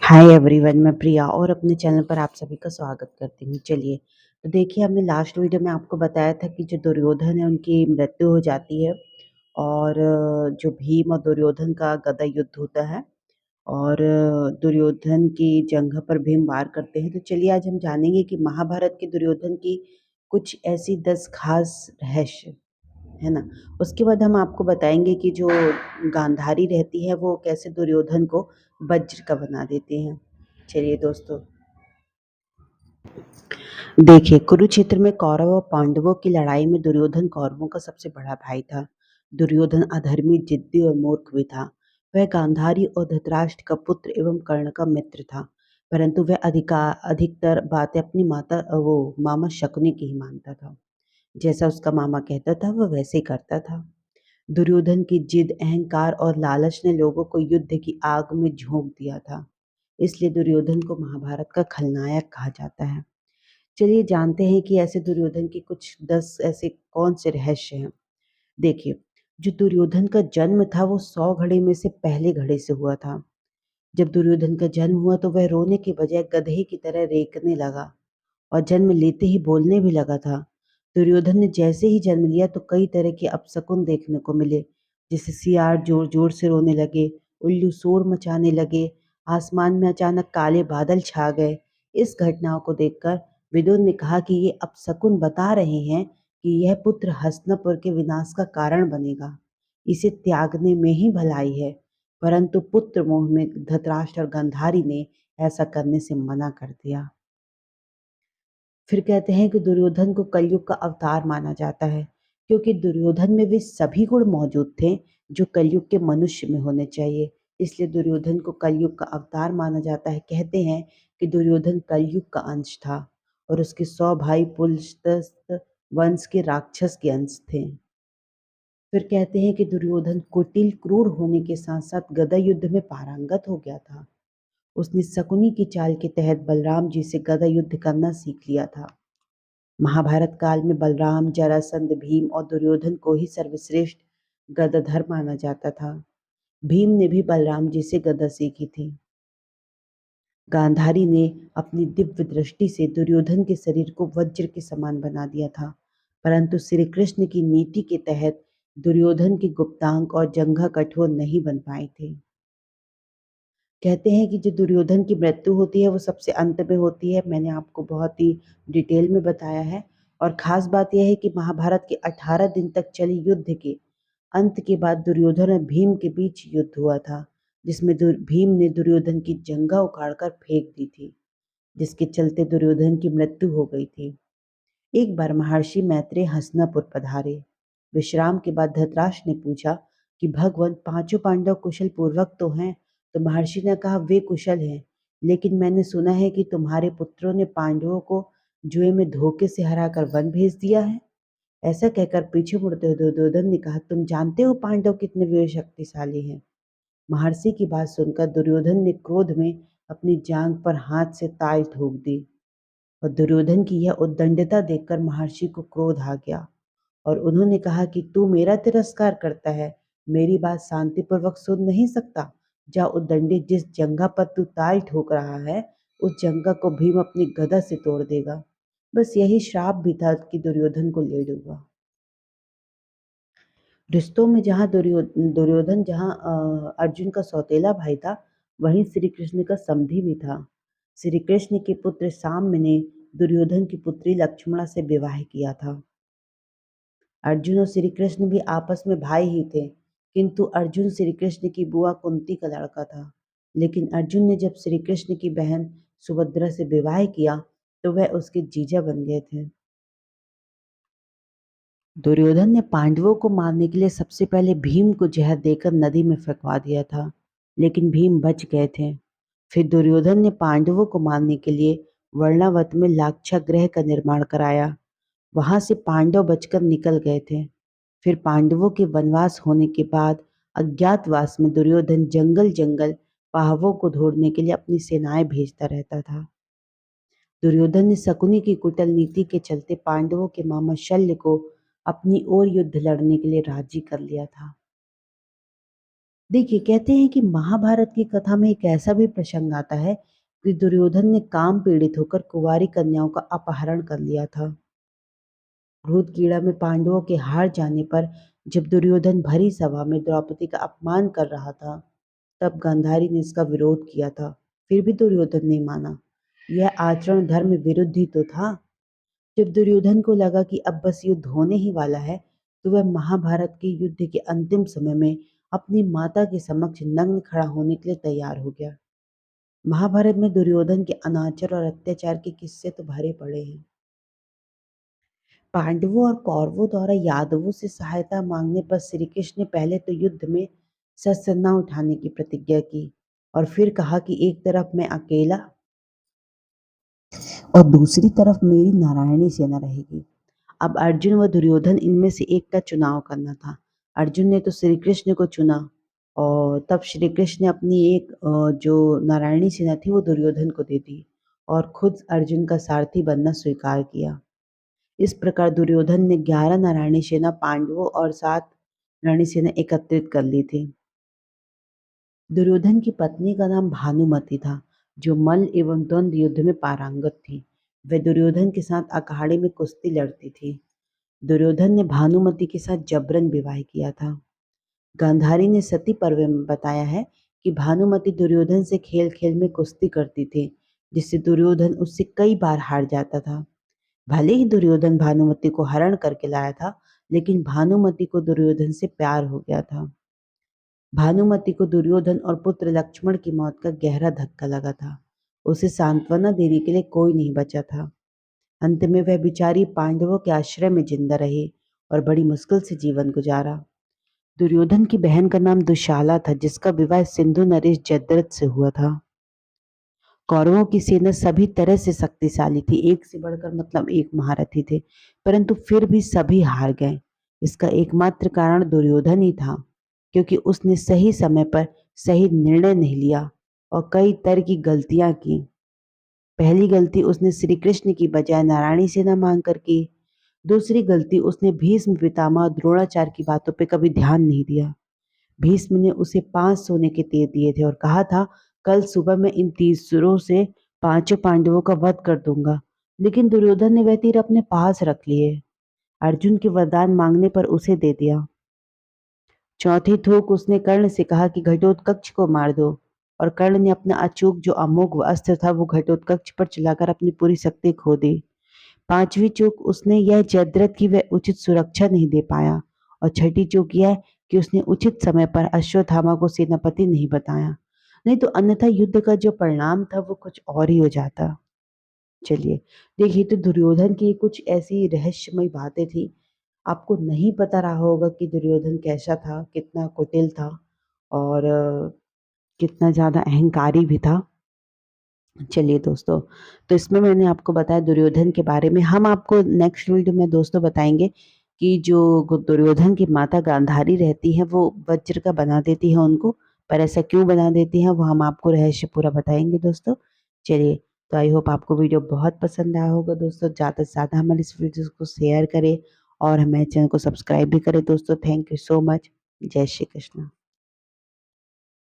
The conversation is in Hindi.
हाय एवरीवन, मैं प्रिया और अपने चैनल पर आप सभी का स्वागत करती हूँ। चलिए, तो देखिए, हमने लास्ट वीडियो में आपको बताया था कि जो दुर्योधन है उनकी मृत्यु हो जाती है और जो भीम और दुर्योधन का गदा युद्ध होता है और दुर्योधन की जंघ पर भीम वार करते हैं। तो चलिए, आज हम जानेंगे कि महाभारत के दुर्योधन की कुछ ऐसी 10 खास रहस्य, है ना? उसके बाद हम आपको बताएंगे कि जो गांधारी रहती है वो कैसे दुर्योधन को वज्र का बना देती हैं। चलिए दोस्तों, देखिए, कुरुक्षेत्र में कौरव और पांडवों की लड़ाई में दुर्योधन कौरवों का सबसे बड़ा भाई था। दुर्योधन अधर्मी, जिद्दी और मूर्ख भी था। वह गांधारी और धृतराष्ट्र का पुत्र एवं कर्ण का मित्र था, परंतु वह अधिकतर बातें अपनी मामा शकुनी की ही मानता था। जैसा उसका मामा कहता था वह वैसे ही करता था। दुर्योधन की जिद, अहंकार और लालच ने लोगों को युद्ध की आग में झोंक दिया था। इसलिए दुर्योधन को महाभारत का खलनायक कहा जाता है। चलिए जानते हैं कि ऐसे दुर्योधन के कुछ 10 ऐसे कौन से रहस्य हैं। देखिए, जो दुर्योधन का जन्म था वो 100 घड़े में से पहले घड़े से हुआ था। जब दुर्योधन का जन्म हुआ तो वह रोने के बजाय गधे की तरह रेंकने लगा और जन्म लेते ही बोलने भी लगा था। दुर्योधन ने जैसे ही जन्म लिया तो कई तरह के अपशकुन देखने को मिले, जैसे सियार जोर जोर से रोने लगे, उल्लू शोर मचाने लगे, आसमान में अचानक काले बादल छा गए। इस घटनाओं को देखकर विदुर ने कहा कि ये अपशकुन बता रहे हैं कि यह पुत्र हस्तिनापुर के विनाश का कारण बनेगा। इसे त्यागने में ही भलाई है, परंतु पुत्र मोह में धृतराष्ट्र और गांधारी ने ऐसा करने से मना कर दिया। फिर कहते हैं कि दुर्योधन को कलयुग का अवतार माना जाता है, क्योंकि दुर्योधन में वे सभी गुण मौजूद थे जो कलयुग के मनुष्य में होने चाहिए। इसलिए दुर्योधन को कलयुग का अवतार माना जाता है। कहते हैं कि दुर्योधन कलयुग का अंश था और उसके 100 भाई पुलस्त्य वंश के राक्षस के अंश थे। फिर कहते हैं कि दुर्योधन कुटिल, क्रूर होने के साथ साथ गदा युद्ध में पारंगत हो गया था। उसने शकुनी की चाल के तहत बलराम जी से गदा युद्ध करना सीख लिया था। महाभारत काल में बलराम, जरासंध, भीम और दुर्योधन को ही सर्वश्रेष्ठ गदाधर माना जाता था। भीम ने भी बलराम जी से गदा सीखी थी। गांधारी ने अपनी दिव्य दृष्टि से दुर्योधन के शरीर को वज्र के समान बना दिया था, परंतु श्री कृष्ण की नीति के तहत दुर्योधन के गुप्तांग और जंघा कठोर नहीं बन पाए थे। कहते हैं कि जो दुर्योधन की मृत्यु होती है वो सबसे अंत में होती है। मैंने आपको बहुत ही डिटेल में बताया है। और ख़ास बात यह है कि महाभारत के 18 दिन तक चले युद्ध के अंत के बाद दुर्योधन और भीम के बीच युद्ध हुआ था, जिसमें भीम ने दुर्योधन की जंघा उखाड़कर फेंक दी थी, जिसके चलते दुर्योधन की मृत्यु हो गई थी। एक बार महर्षि मैत्रेय हस्तिनापुर पधारे। विश्राम के बाद धृतराष्ट्र ने पूछा कि भगवान, पांचों पांडव कुशल पूर्वक तो हैं? तो महर्षि ने कहा, वे कुशल हैं, लेकिन मैंने सुना है कि तुम्हारे पुत्रों ने पांडवों को जुए में धोखे से हराकर वन भेज दिया है। ऐसा कहकर पीछे मुड़ते हुए दुर्योधन ने कहा, तुम जानते हो पांडव कितने वीर शक्तिशाली हैं? महर्षि की बात सुनकर दुर्योधन ने क्रोध में अपनी जांघ पर हाथ से ताल ठोक दी और दुर्योधन की यह उद्दंडता देखकर महर्षि को क्रोध आ गया और उन्होंने कहा कि तू मेरा तिरस्कार करता है, मेरी बात शांतिपूर्वक सुन नहीं सकता? जा उद्दंडी, जिस जंघा पर तू ताल ठोक रहा है उस जंघा को भीम अपनी गदा से तोड़ देगा। बस यही श्राप भी था कि दुर्योधन को ले डूबा। रिश्तों में जहाँ दुर्योधन जहाँ अर्जुन का सौतेला भाई था, वहीं श्री कृष्ण का समधी भी था। श्री कृष्ण के पुत्र साम्य ने दुर्योधन की पुत्री लक्ष्मणा से विवाह किया था। अर्जुन और श्री कृष्ण भी आपस में भाई ही थे, किंतु अर्जुन श्री कृष्ण की बुआ कुंती का लड़का था। लेकिन अर्जुन ने जब श्री कृष्ण की बहन सुभद्रा से विवाह किया तो वह उसके जीजा बन गए थे। दुर्योधन ने पांडवों को मारने के लिए सबसे पहले भीम को जहर देकर नदी में फेंकवा दिया था, लेकिन भीम बच गए थे। फिर दुर्योधन ने पांडवों को मारने के लिए वर्णावत में लाक्षागृह का निर्माण कराया। वहां से पांडव बचकर निकल गए थे। फिर पांडवों के वनवास होने के बाद अज्ञातवास में दुर्योधन जंगल जंगल पांडवों को ढूंढने के लिए अपनी सेनाएं भेजता रहता था। दुर्योधन ने शकुनी की कुटिल नीति के चलते पांडवों के मामा शल्य को अपनी ओर युद्ध लड़ने के लिए राजी कर लिया था। देखिए, कहते हैं कि महाभारत की कथा में एक ऐसा भी प्रसंग आता है कि दुर्योधन ने काम पीड़ित होकर कुंवारी कन्याओं का अपहरण कर लिया था। क्रोध कीड़ा में पांडवों के हार जाने पर जब दुर्योधन भरी सभा में द्रौपदी का अपमान कर रहा था, तब गांधारी ने इसका विरोध किया था। फिर भी दुर्योधन नहीं माना। यह आचरण धर्म विरुद्ध ही तो था। जब दुर्योधन को लगा कि अब बस युद्ध होने ही वाला है, तो वह महाभारत के युद्ध के अंतिम समय में अपनी माता के समक्ष नग्न खड़ा होने के लिए तैयार हो गया। महाभारत में दुर्योधन के अनाचार और अत्याचार के किस्से तो भरे पड़े हैं। पांडवों और कौरवों द्वारा यादवों से सहायता मांगने पर श्री कृष्ण ने पहले तो युद्ध में शस्त्र न उठाने की प्रतिज्ञा की और फिर कहा कि एक तरफ मैं अकेला और दूसरी तरफ मेरी नारायणी सेना रहेगी। अब अर्जुन व दुर्योधन इनमें से एक का चुनाव करना था। अर्जुन ने तो श्री कृष्ण को चुना और तब श्री कृष्ण ने अपनी एक जो नारायणी सेना थी वो दुर्योधन को दे दी और खुद अर्जुन का सारथी बनना स्वीकार किया। इस प्रकार दुर्योधन ने 11 नारायणी सेना पांडवों और 7 रानी सेना एकत्रित कर ली थी। दुर्योधन की पत्नी का नाम भानुमति था, जो मल्ल एवं द्वंद्व युद्ध में पारंगत थी। वह दुर्योधन के साथ अखाड़े में कुश्ती लड़ती थी। दुर्योधन ने भानुमति के साथ जबरन विवाह किया था। गांधारी ने सती पर्व में बताया है कि भानुमति दुर्योधन से खेल खेल में कुश्ती करती थी, जिससे दुर्योधन उससे कई बार हार जाता था। भले ही दुर्योधन भानुमति को हरण करके लाया था, लेकिन भानुमति को दुर्योधन से प्यार हो गया था। भानुमति को दुर्योधन और पुत्र लक्ष्मण की मौत का गहरा धक्का लगा था। उसे सांत्वना देने के लिए कोई नहीं बचा था। अंत में वह बेचारी पांडवों के आश्रय में जिंदा रही और बड़ी मुश्किल से जीवन गुजारा। दुर्योधन की बहन का नाम दुशाला था, जिसका विवाह सिंधु नरेश जयद्रथ से हुआ था। कौरवों की सेना सभी तरह से शक्तिशाली थी, एक से बढ़कर मतलब एक महारथी थे, परंतु फिर भी सभी हार गए। इसका एकमात्र कारण दुर्योधन ही था, क्योंकि उसने सही समय पर सही निर्णय नहीं लिया और कई तरह की गलतियां की। पहली गलती उसने श्री कृष्ण की बजाय नारायणी सेना मांगकर की। दूसरी गलती उसने भीष्म पितामह और द्रोणाचार्य की बातों पे कभी ध्यान नहीं दिया। भीष्म ने उसे 5 सोने के तीर दिए थे और कहा था, कल सुबह मैं इन तीरों से पांचों पांडवों का वध कर दूंगा, लेकिन दुर्योधन ने वह तीर अपने पास रख लिए। अर्जुन के वरदान मांगने पर उसे दे दिया। चौथी थूक उसने कर्ण से कहा कि घटोत्कच को मार दो, और कर्ण ने अपना अचूक जो अमोघ अस्त्र था वो घटोत्कच पर चलाकर अपनी पूरी शक्ति खो दी। पांचवी चूक उसने यह जयद्रथ की वह उचित सुरक्षा नहीं दे पाया, और छठी चूक यह कि उसने उचित समय पर अश्वत्थामा को सेनापति नहीं बताया, नहीं तो अन्यथा युद्ध का जो परिणाम था वो कुछ और ही हो जाता। चलिए, देखिए तो दुर्योधन की कुछ ऐसी रहस्यमय बातें थी। आपको नहीं पता रहा होगा कि दुर्योधन कैसा था, कितना कुटिल था और कितना ज्यादा अहंकारी भी था। चलिए दोस्तों, तो इसमें मैंने आपको बताया दुर्योधन के बारे में। हम आपको नेक्स्ट वीडियो में दोस्तों बताएंगे कि जो दुर्योधन की माता गांधारी रहती है वो वज्र का बना देती है उनको, पर ऐसा क्यों बना देती है वो हम आपको रहस्य पूरा बताएंगे दोस्तों। चलिए, तो आई होप आपको वीडियो बहुत पसंद आया होगा दोस्तों। ज़्यादा से ज़्यादा हमारे इस वीडियो को शेयर करें और हमारे चैनल को सब्सक्राइब भी करें दोस्तों। Thank you so much. जय श्री कृष्ण।